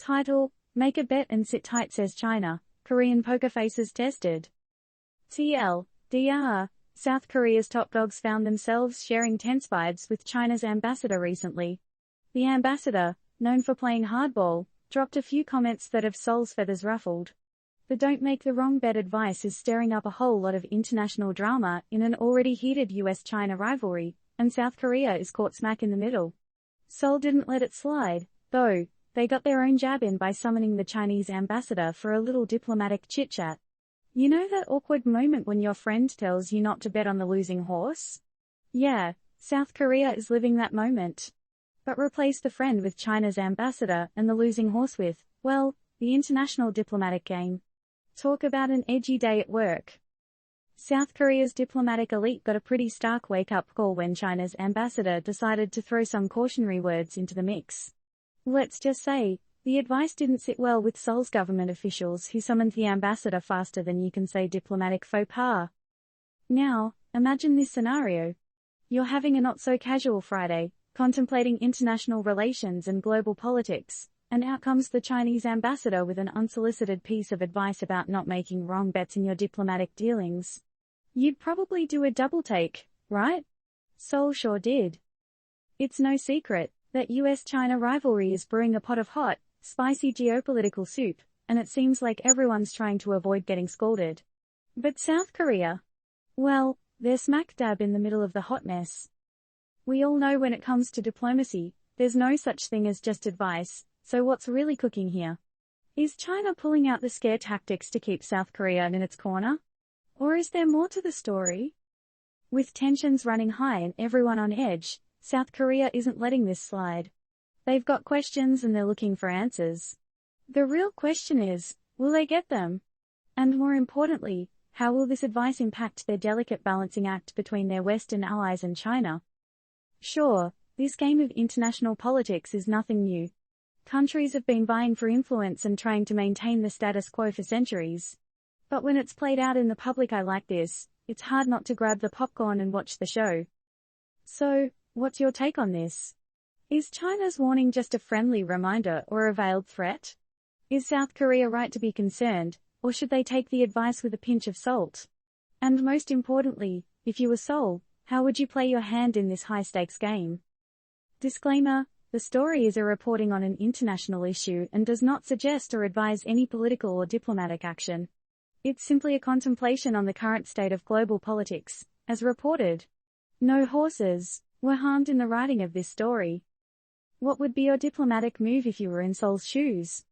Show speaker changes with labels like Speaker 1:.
Speaker 1: Title: Make a bet and sit tight, says China. Korean poker faces tested. TLDR: South Korea's top dogs found themselves sharing tense vibes with China's ambassador recently. The ambassador, known for playing hardball, dropped a few comments that have Seoul's feathers ruffled. The don't make the wrong bet advice is stirring up a whole lot of international drama in an already heated US-China rivalry, and South Korea is caught smack in the middle. Seoul didn't let it slide, though. They got their own jab in by summoning the Chinese ambassador for a little diplomatic chit-chat. You know that awkward moment when your friend tells you not to bet on the losing horse? Yeah, South Korea is living that moment. But replace the friend with China's ambassador and the losing horse with, well, the international diplomatic game. Talk about an edgy day at work. South Korea's diplomatic elite got a pretty stark wake-up call when China's ambassador decided to throw some cautionary words into the mix. Let's just say, the advice didn't sit well with Seoul's government officials who summoned the ambassador faster than you can say diplomatic faux pas. Now, imagine this scenario. You're having a not-so-casual Friday, contemplating international relations and global politics, and out comes the Chinese ambassador with an unsolicited piece of advice about not making wrong bets in your diplomatic dealings. You'd probably do a double-take, right? Seoul sure did. It's no secret that US-China rivalry is brewing a pot of hot, spicy geopolitical soup, and it seems like everyone's trying to avoid getting scolded. But South Korea? Well, they're smack dab in the middle of the hot mess. We all know when it comes to diplomacy, there's no such thing as just advice, so what's really cooking here? Is China pulling out the scare tactics to keep South Korea in its corner? Or is there more to the story? With tensions running high and everyone on edge, South Korea isn't letting this slide. They've got questions and they're looking for answers. The real question is, will they get them? And more importantly, how will this advice impact their delicate balancing act between their Western allies and China? Sure, this game of international politics is nothing new. Countries have been vying for influence and trying to maintain the status quo for centuries. But when it's played out in the public eye like this, it's hard not to grab the popcorn and watch the show. So, what's your take on this? Is China's warning just a friendly reminder or a veiled threat? Is South Korea right to be concerned, or should they take the advice with a pinch of salt? And most importantly, if you were Seoul, how would you play your hand in this high-stakes game? Disclaimer: the story is a reporting on an international issue and does not suggest or advise any political or diplomatic action. It's simply a contemplation on the current state of global politics, as reported. No horses were harmed in the writing of this story. What would be your diplomatic move if you were in Seoul's shoes?